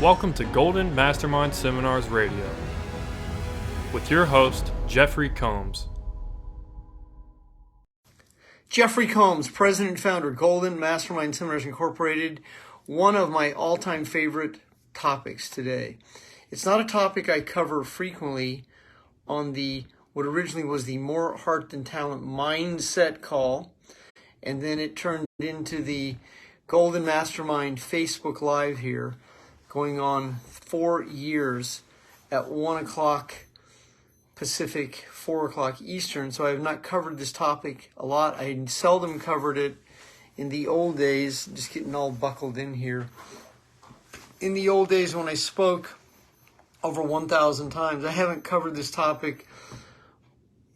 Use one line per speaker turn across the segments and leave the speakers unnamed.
Welcome to Golden Mastermind Seminars Radio with your host, Jeffery Combs.
Jeffery Combs, President and Founder, Golden Mastermind Seminars Incorporated, one of my all-time favorite topics today. It's not a topic I cover frequently on what originally was the More Heart Than Talent Mindset call, and then it turned into the Golden Mastermind Facebook Live here, going on 4 years at 1 o'clock Pacific, 4 o'clock Eastern. So I have not covered this topic a lot. I seldom covered it in the old days, just getting all buckled in here. In the old days when I spoke over 1,000 times, I haven't covered this topic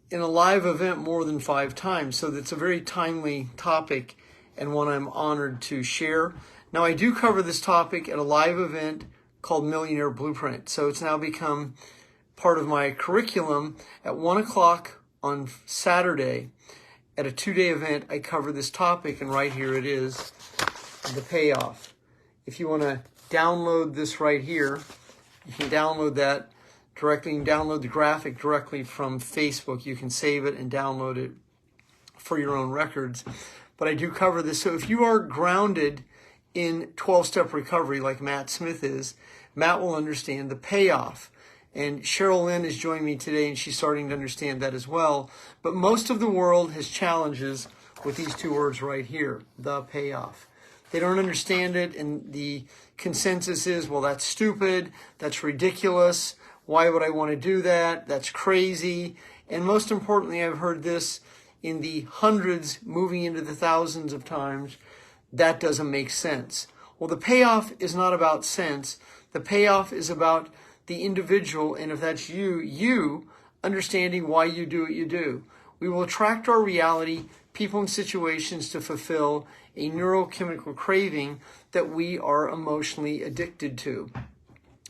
in a live event more than 5 times. So it's a very timely topic and one I'm honored to share. Now, I do cover this topic at a live event called Millionaire Blueprint. So it's now become part of my curriculum. At 1 o'clock on Saturday, at a 2-day event, I cover this topic, and right here it is, the payoff. If you want to download this right here, you can download that directly. You can download the graphic directly from Facebook. You can save it and download it for your own records. But I do cover this. So if you are grounded in 12-step recovery like Matt Smith is, Matt will understand the payoff. And Cheryl Lynn has joined me today, and she's starting to understand that as well. But most of the world has challenges with these 2 words right here, the payoff. They don't understand it, and the consensus is, well, that's stupid, that's ridiculous, why would I want to do that, that's crazy. And most importantly, I've heard this in the hundreds, moving into the thousands of times, that doesn't make sense. Well, the payoff is not about sense. The payoff is about the individual, and if that's you understanding why you do what you do. We will attract our reality, people and situations to fulfill a neurochemical craving that we are emotionally addicted to.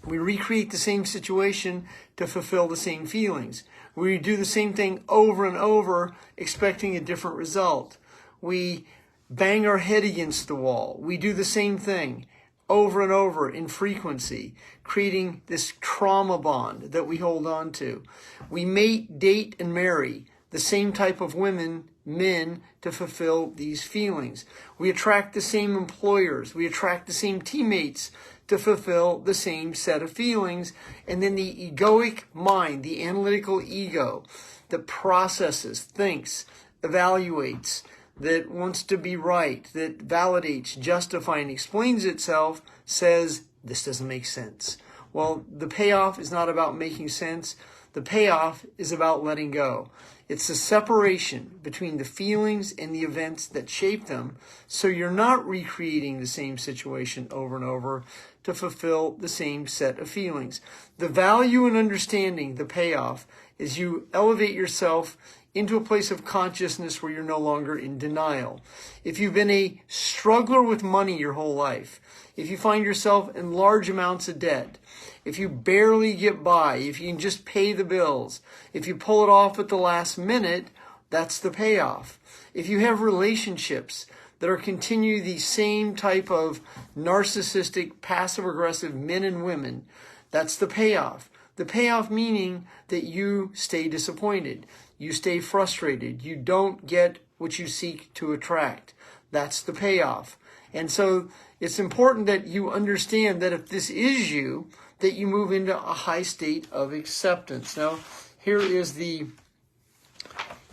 We recreate the same situation to fulfill the same feelings. We do the same thing over and over, expecting a different result. We bang our head against the wall. We do the same thing over and over in frequency, creating this trauma bond that we hold on to. We mate, date, and marry the same type of women, men, to fulfill these feelings. We attract the same employers. We attract the same teammates to fulfill the same set of feelings. And then the egoic mind, the analytical ego that processes, thinks, evaluates, that wants to be right, that validates, justifies, and explains itself, says, this doesn't make sense. Well, the payoff is not about making sense. The payoff is about letting go. It's the separation between the feelings and the events that shape them, so you're not recreating the same situation over and over to fulfill the same set of feelings. The value in understanding the payoff is you elevate yourself into a place of consciousness where you're no longer in denial. If you've been a struggler with money your whole life, if you find yourself in large amounts of debt, if you barely get by, if you can just pay the bills, if you pull it off at the last minute, that's the payoff. If you have relationships that are continue the same type of narcissistic, passive-aggressive men and women, that's the payoff. The payoff meaning that you stay disappointed, you stay frustrated, you don't get what you seek to attract. That's the payoff. And so it's important that you understand that if this is you, that you move into a high state of acceptance. Now, here is the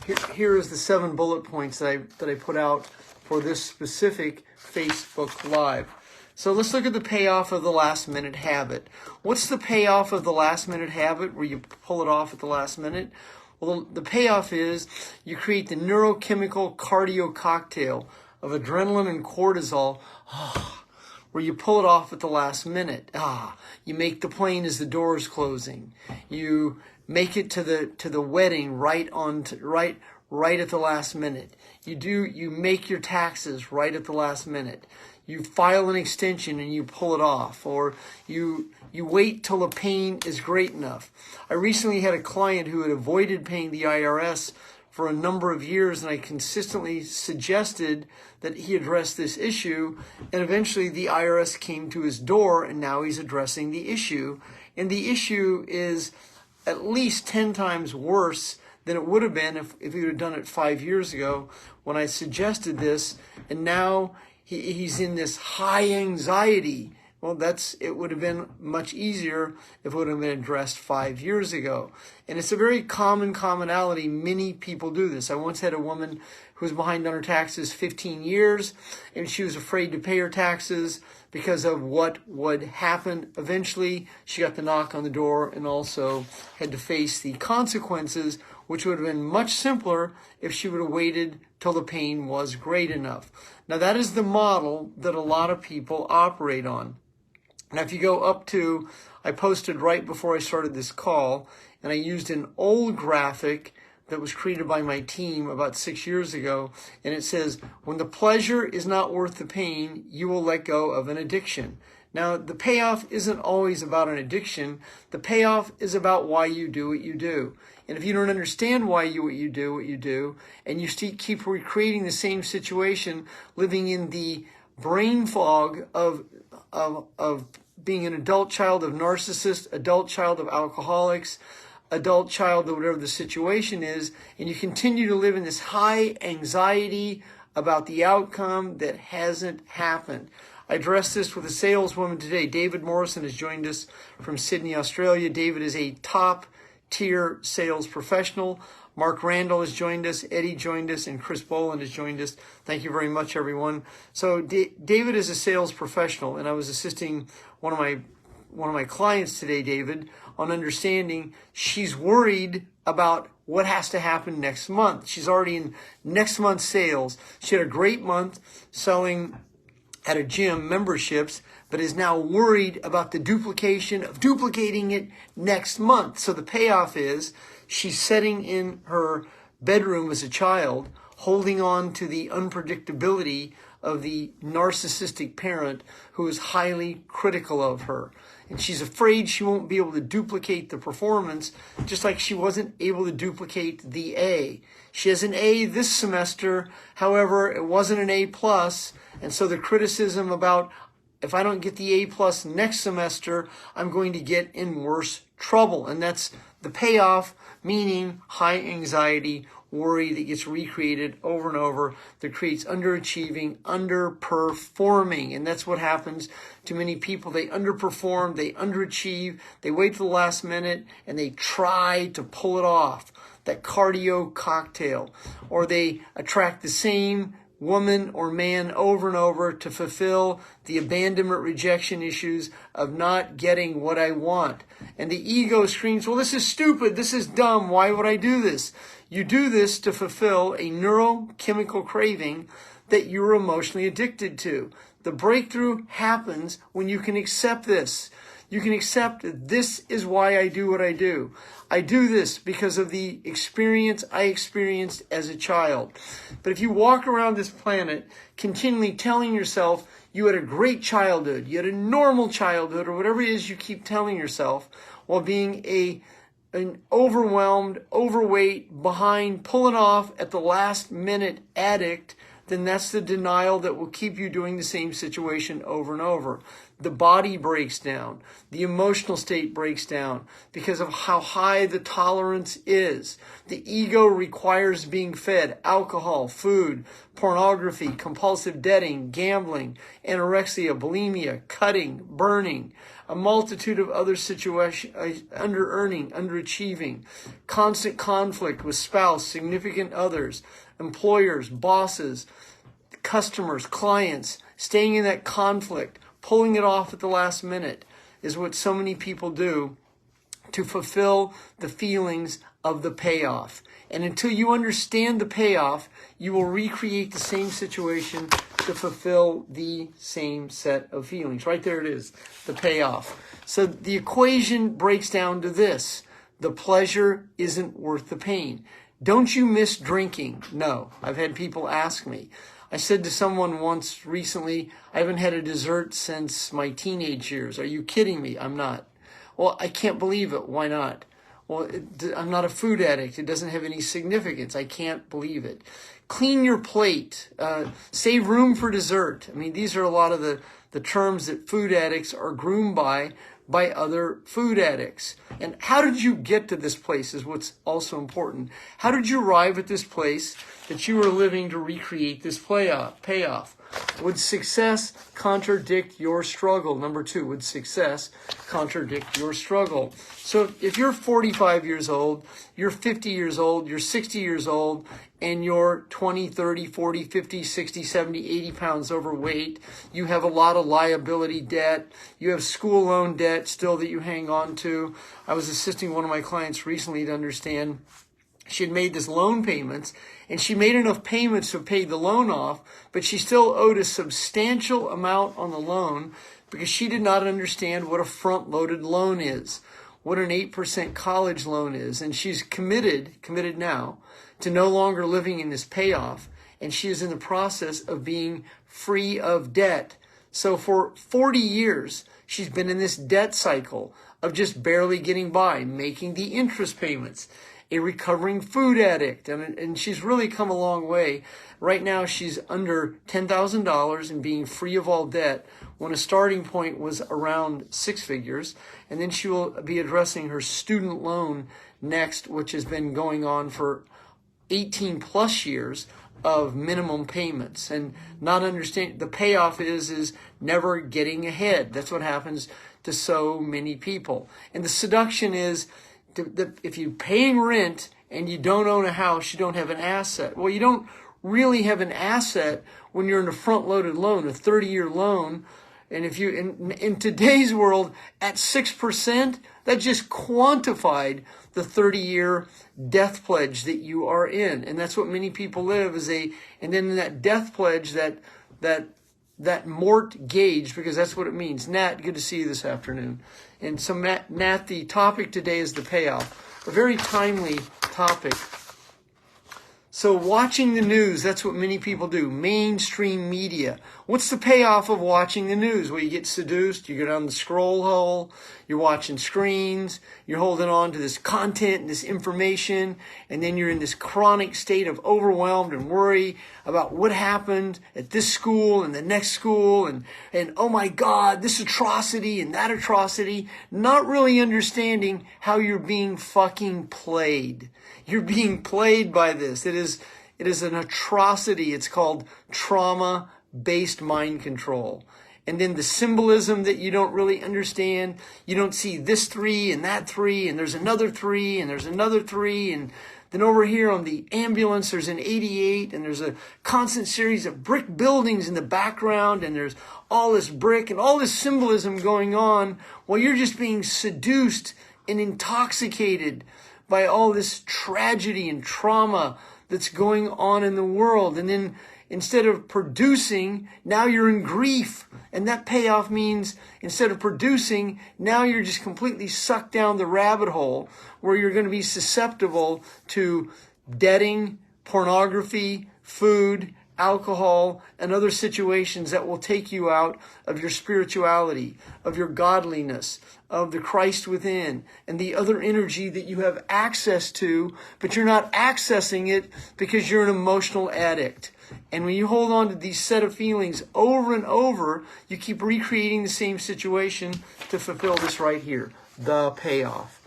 7 bullet points that I put out for this specific Facebook Live. So let's look at the payoff of the last minute habit. What's the payoff of the last minute habit where you pull it off at the last minute? Well, the payoff is you create the neurochemical cardio cocktail of adrenaline and cortisol, where you pull it off at the last minute. You make the plane as the door is closing. You make it to the wedding right at the last minute. You make your taxes right at the last minute. You file an extension and you pull it off, or you wait till the pain is great enough. I recently had a client who had avoided paying the IRS for a number of years, and I consistently suggested that he address this issue, and eventually the IRS came to his door, and now he's addressing the issue. And the issue is at least 10 times worse than it would have been if he would have done it 5 years ago when I suggested this, and now he's in this high anxiety. Well, it would have been much easier if it would have been addressed 5 years ago. And it's a very common commonality. Many people do this. I once had a woman who was behind on her taxes 15 years, and she was afraid to pay her taxes because of what would happen. Eventually, she got the knock on the door and also had to face the consequences, which would have been much simpler if she would have waited till the pain was great enough. Now, that is the model that a lot of people operate on. Now, if you go up to, I posted right before I started this call, and I used an old graphic that was created by my team about 6 years ago, and it says, when the pleasure is not worth the pain, you will let go of an addiction. Now, the payoff isn't always about an addiction. The payoff is about why you do what you do. And if you don't understand why you do what you do, and you keep recreating the same situation, living in the brain fog of being an adult child of narcissists, adult child of alcoholics, adult child of whatever the situation is, and you continue to live in this high anxiety about the outcome that hasn't happened. I addressed this with a saleswoman today. David Morrison has joined us from Sydney, Australia. David is a top-tier sales professional. Mark Randall has joined us, Eddie joined us, and Chris Boland has joined us. Thank you very much, everyone. So David is a sales professional, and I was assisting one of my clients today, David, on understanding she's worried about what has to happen next month. She's already in next month's sales. She had a great month selling at a gym memberships, but is now worried about the duplicating it next month. So the payoff is she's sitting in her bedroom as a child, holding on to the unpredictability of the narcissistic parent who is highly critical of her. And she's afraid she won't be able to duplicate the performance, just like she wasn't able to duplicate the A. She has an A this semester, however, it wasn't an A+, and so the criticism about if I don't get the A+ next semester, I'm going to get in worse trouble. And that's the payoff, meaning high anxiety, worry that gets recreated over and over, that creates underachieving, underperforming. And that's what happens to many people. They underperform, they underachieve, they wait till the last minute, and they try to pull it off, that cardio cocktail. Or they attract the same woman or man over and over to fulfill the abandonment rejection issues of not getting what I want. And the ego screams, well, this is stupid, this is dumb, why would I do this? You do this to fulfill a neurochemical craving that you're emotionally addicted to. The breakthrough happens when you can accept this. You can accept that this is why I do what I do. I do this because of the experience I experienced as a child. But if you walk around this planet continually telling yourself you had a great childhood, you had a normal childhood, or whatever it is you keep telling yourself, while being an overwhelmed, overweight, behind, pulling off at the last minute addict, then that's the denial that will keep you doing the same situation over and over. The body breaks down. The emotional state breaks down because of how high the tolerance is. The ego requires being fed alcohol, food, pornography, compulsive debting, gambling, anorexia, bulimia, cutting, burning, a multitude of other situations, under-earning, underachieving, constant conflict with spouse, significant others, employers, bosses, customers, clients, staying in that conflict, pulling it off at the last minute is what so many people do to fulfill the feelings of the payoff. And until you understand the payoff, you will recreate the same situation to fulfill the same set of feelings. Right there it is, the payoff. So the equation breaks down to this. The pleasure isn't worth the pain. Don't you miss drinking? No. I've had people ask me. I said to someone once recently, I haven't had a dessert since my teenage years. Are you kidding me? I'm not. Well, I can't believe it. Why not? Well, I'm not a food addict. It doesn't have any significance. I can't believe it. Clean your plate. Save room for dessert. I mean, these are a lot of the terms that food addicts are groomed by other food addicts. And how did you get to this place is what's also important. How did you arrive at this place that you are living to recreate this payoff? Would success contradict your struggle? Number 2, would success contradict your struggle? So if you're 45 years old, you're 50 years old, you're 60 years old, and you're 20, 30, 40, 50, 60, 70, 80 pounds overweight, you have a lot of liability debt, you have school loan debt still that you hang on to. I was assisting one of my clients recently to understand she had made this loan payments, and she made enough payments to pay the loan off, but she still owed a substantial amount on the loan because she did not understand what a front-loaded loan is, what an 8% college loan is. And she's committed now to no longer living in this payoff, and she is in the process of being free of debt. So for 40 years, she's been in this debt cycle of just barely getting by, making the interest payments. A recovering food addict, and she's really come a long way. Right now, she's under $10,000 and being free of all debt, when a starting point was around 6 figures. And then she will be addressing her student loan next, which has been going on for 18 plus years of minimum payments. And not understand the payoff is never getting ahead. That's what happens to so many people. And the seduction is, if you're paying rent and you don't own a house, you don't have an asset. Well, you don't really have an asset when you're in a front-loaded loan, a 30-year loan. And if you, in today's world, at 6%, that just quantified the 30-year death pledge that you are in. And that's what many people live and then that death pledge, that mortgage, because that's what it means. Nat, good to see you this afternoon. And so, Nat, the topic today is the payoff, a very timely topic. So watching the news, that's what many people do, mainstream media. What's the payoff of watching the news? Well, you get seduced, you go down the scroll hole, you're watching screens, you're holding on to this content and this information, and then you're in this chronic state of overwhelmed and worry about what happened at this school and the next school, and oh my God, this atrocity and that atrocity, not really understanding how you're being fucking played. You're being played by this. It is an atrocity. It's called trauma-based mind control. And then the symbolism that you don't really understand. You don't see this 3 and that 3, and there's another 3, and there's another 3, and then over here on the ambulance, there's an 88, and there's a constant series of brick buildings in the background, and there's all this brick and all this symbolism going on while you're just being seduced and intoxicated by all this tragedy and trauma that's going on in the world. And then instead of producing, now you're in grief. And that payoff means instead of producing, now you're just completely sucked down the rabbit hole where you're going to be susceptible to debting, pornography, food, alcohol, and other situations that will take you out of your spirituality, of your godliness, of the Christ within, and the other energy that you have access to, but you're not accessing it because you're an emotional addict. And when you hold on to these set of feelings over and over, you keep recreating the same situation to fulfill this right here, the payoff.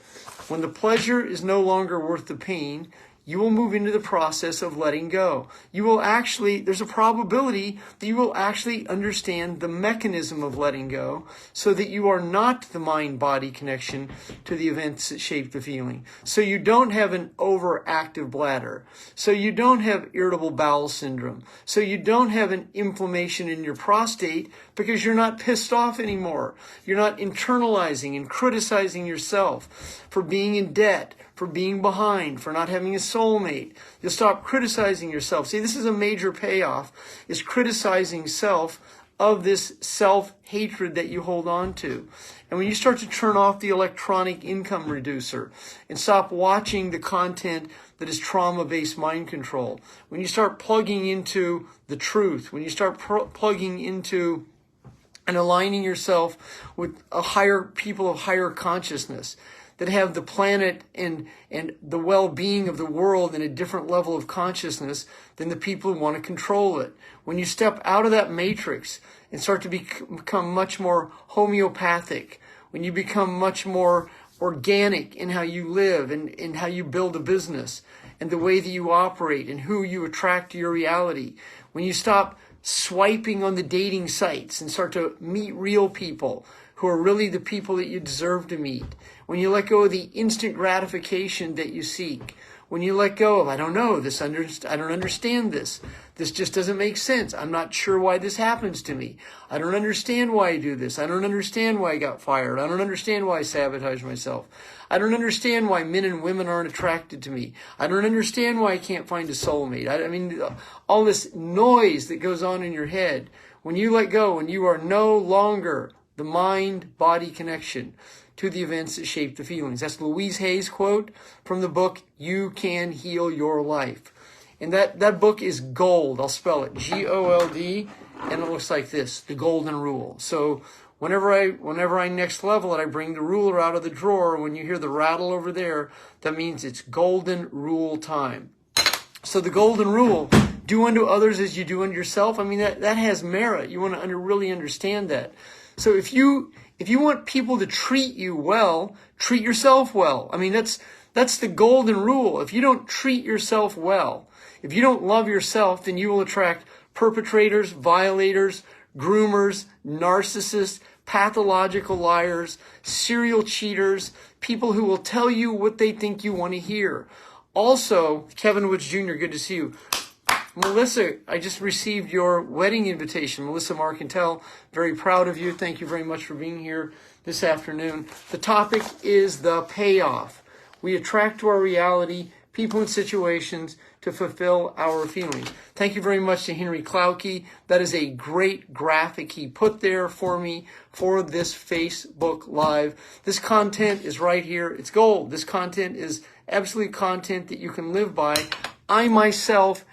When the pleasure is no longer worth the pain, you will move into the process of letting go. There's a probability that you will actually understand the mechanism of letting go so that you are not the mind-body connection to the events that shape the feeling. So you don't have an overactive bladder. So you don't have irritable bowel syndrome. So you don't have an inflammation in your prostate because you're not pissed off anymore. You're not internalizing and criticizing yourself for being in debt, for being behind, for not having a soulmate. You'll stop criticizing yourself. See, this is a major payoff, is criticizing self of this self-hatred that you hold on to. And when you start to turn off the electronic income reducer and stop watching the content that is trauma-based mind control, when you start plugging into the truth, when you start plugging into and aligning yourself with people of higher consciousness, that have the planet and the well-being of the world in a different level of consciousness than the people who want to control it. When you step out of that matrix and start to become much more homeopathic, when you become much more organic in how you live and how you build a business and the way that you operate and who you attract to your reality, when you stop swiping on the dating sites and start to meet real people who are really the people that you deserve to meet, when you let go of the instant gratification that you seek, when you let go of, I don't know, I don't understand this. This just doesn't make sense. I'm not sure why this happens to me. I don't understand why I do this. I don't understand why I got fired. I don't understand why I sabotage myself. I don't understand why men and women aren't attracted to me. I don't understand why I can't find a soulmate. I mean, all this noise that goes on in your head. When you let go, when you are no longer the mind-body connection to the events that shape the feelings. That's Louise Hay's quote from the book, You Can Heal Your Life. And that book is gold. I'll spell it, Gold, and it looks like this, the golden rule. So whenever I next level it, I bring the ruler out of the drawer. When you hear the rattle over there, that means it's golden rule time. So the golden rule, do unto others as you do unto yourself. I mean, that has merit. You want to really understand that. So if you want people to treat you well, treat yourself well. I mean, that's the golden rule. If you don't treat yourself well, if you don't love yourself, then you will attract perpetrators, violators, groomers, narcissists, pathological liars, serial cheaters, people who will tell you what they think you want to hear. Also, Kevin Woods Jr., good to see you. Melissa, I just received your wedding invitation. Melissa Marcantel, very proud of you. Thank you very much for being here this afternoon. The topic is the payoff. We attract to our reality people and situations to fulfill our feelings. Thank you very much to Henry Klauke. That is a great graphic he put there for me for this Facebook Live. This content is right here. It's gold. This content is absolute content that you can live by. I myself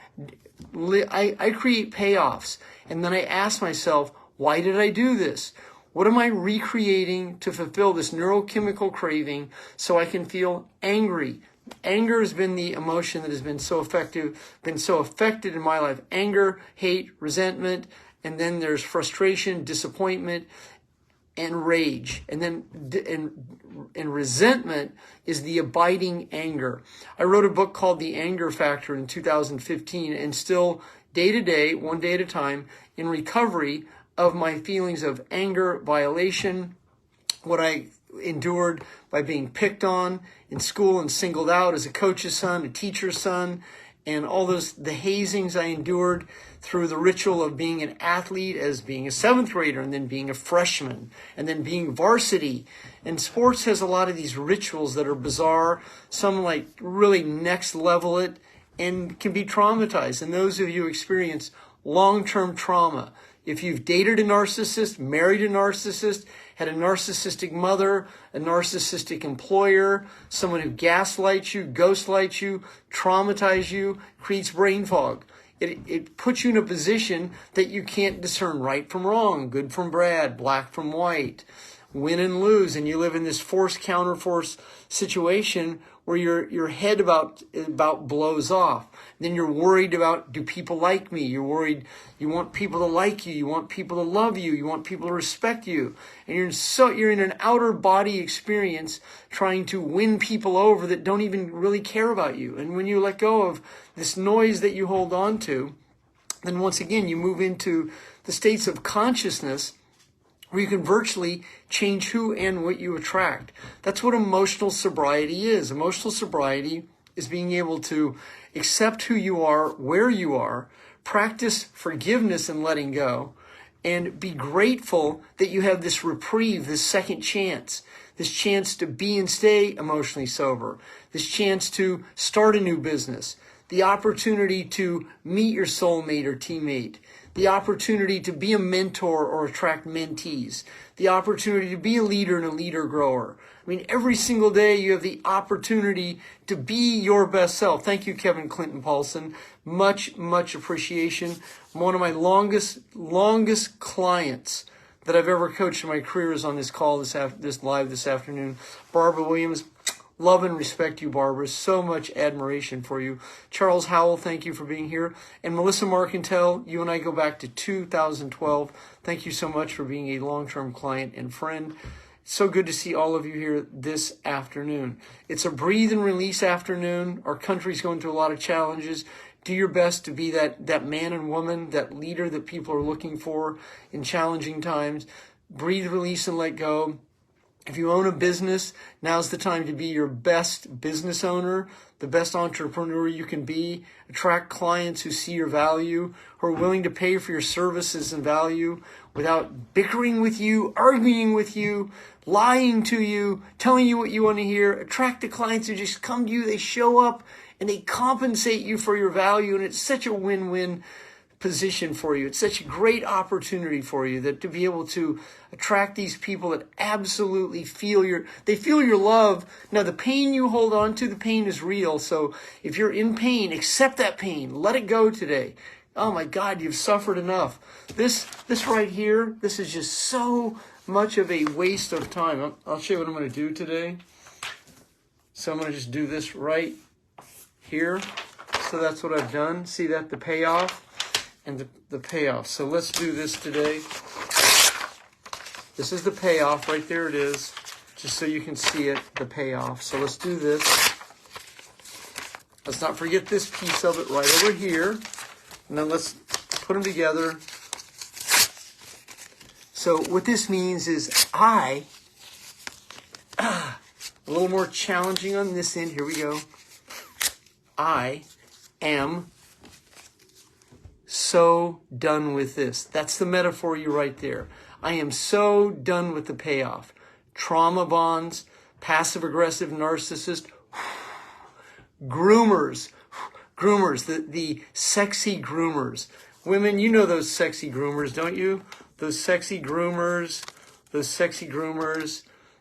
I create payoffs, and then I ask myself, why did I do this? What am I recreating to fulfill this neurochemical craving so I can feel angry? Anger has been the emotion that has been so affected in my life. Anger, hate, resentment, and then there's frustration, disappointment, and rage. And then and resentment is the abiding anger. I wrote a book called The Anger Factor in 2015, and still day to day, one day at a time, in recovery of my feelings of anger, violation, what I endured by being picked on in school and singled out as a coach's son, a teacher's son, and all the hazings I endured through the ritual of being an athlete as being a seventh grader and then being a freshman and then being varsity. And sports has a lot of these rituals that are bizarre, some like really next level it, and can be traumatized. And those of you who experience long-term trauma, if you've dated a narcissist, married a narcissist, had a narcissistic mother, a narcissistic employer, someone who gaslights you, ghostlights you, traumatizes you, creates brain fog. It puts you in a position that you can't discern right from wrong, good from bad, black from white, win and lose, and you live in this force counterforce situation where your head about blows off. Then you're worried about, do people like me? You're worried, you want people to like you, you want people to love you, you want people to respect you. And you're in an outer body experience trying to win people over that don't even really care about you. And when you let go of this noise that you hold on to, then once again you move into the states of consciousness where you can virtually change who and what you attract. That's what emotional sobriety is. Emotional sobriety is being able to accept who you are, where you are, practice forgiveness and letting go, and be grateful that you have this reprieve, this second chance, this chance to be and stay emotionally sober, this chance to start a new business, the opportunity to meet your soulmate or teammate, the opportunity to be a mentor or attract mentees, the opportunity to be a leader and a leader grower. I mean, every single day you have the opportunity to be your best self. Thank you, Kevin Clinton Paulson. Much, much appreciation. One of my longest clients that I've ever coached in my career is on this call this live this afternoon. Barbara Williams, love and respect you, Barbara. So much admiration for you. Charles Howell, thank you for being here. And Melissa Marcantel, you and I go back to 2012. Thank you so much for being a long-term client and friend. So good to see all of you here this afternoon. It's a breathe and release afternoon. Our country's going through a lot of challenges. Do your best to be that man and woman, that leader that people are looking for in challenging times. Breathe, release, and let go. If you own a business, now's the time to be your best business owner, the best entrepreneur you can be. Attract clients who see your value, who are willing to pay for your services and value without bickering with you, arguing with you, lying to you, telling you what you want to hear. Attract the clients who just come to you, they show up, and they compensate you for your value, and it's such a win-win position for you. It's such a great opportunity for you that to be able to attract these people that absolutely feel your love. Now, the pain you hold on to, the pain is real. So if you're in pain, accept that pain. Let it go today. Oh my God, you've suffered enough. This right here, this is just so much of a waste of time. I'll show you what I'm going to do today. So I'm going to just do this right here. So that's what I've done. See that? The payoff and the payoff. So let's do this today. This is the payoff. Right there it is. Just so you can see it, the payoff. So let's do this. Let's not forget this piece of it right over here. And then let's put them together. So what this means is a little more challenging on this end. Here we go. I am so done with this. That's the metaphor you right there. I am so done with the payoff. Trauma bonds, passive-aggressive narcissist, groomers, the sexy groomers. Women, you know those sexy groomers, don't you? Those sexy groomers,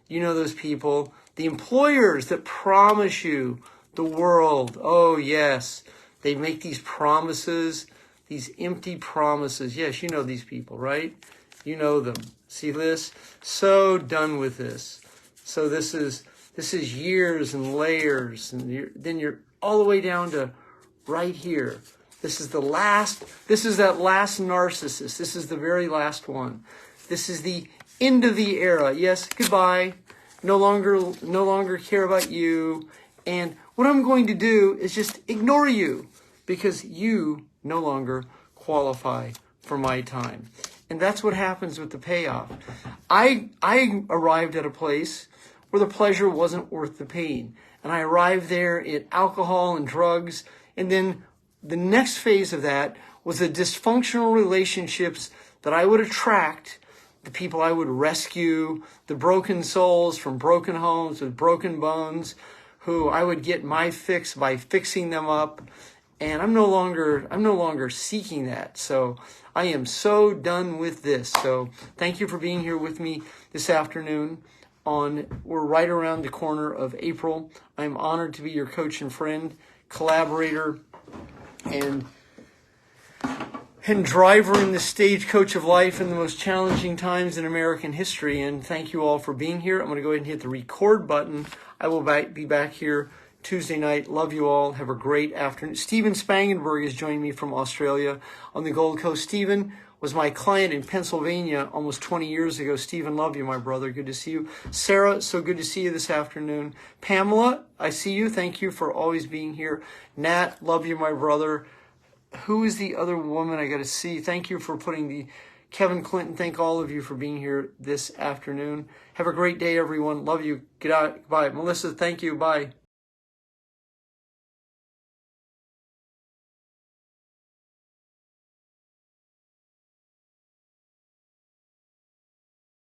you know those people. The employers that promise you the world. Oh, yes. They make these promises, these empty promises. Yes, you know these people, right? You know them. See this? So done with this. So this is years and layers, and then you're all the way down to right here. This is that last narcissist. This is the very last one. This is the end of the era. Yes, goodbye. No longer care about you. And what I'm going to do is just ignore you because you no longer qualify for my time. And that's what happens with the payoff. I arrived at a place where the pleasure wasn't worth the pain. And I arrived there in alcohol and drugs. And then the next phase of that was the dysfunctional relationships that I would attract, the people I would rescue, the broken souls from broken homes with broken bones, who I would get my fix by fixing them up. And I'm no longer seeking that. So I am so done with this. So thank you for being here with me this afternoon. We're right around the corner of April. I'm honored to be your coach and friend, collaborator, and driver in the stagecoach of life in the most challenging times in American history. And thank you all for being here. I'm going to go ahead and hit the record button. I will be back here Tuesday night. Love you all. Have a great afternoon. Stephen Spangenberg is joining me from Australia on the Gold Coast. Stephen was my client in Pennsylvania almost 20 years ago. Stephen, love you, my brother. Good to see you. Sarah, so good to see you this afternoon. Pamela, I see you. Thank you for always being here. Nat, love you, my brother. Who is the other woman I got to see? Thank you for putting Kevin Clinton, thank all of you for being here this afternoon. Have a great day, everyone. Love you. Get out. Bye. Melissa, thank you. Bye.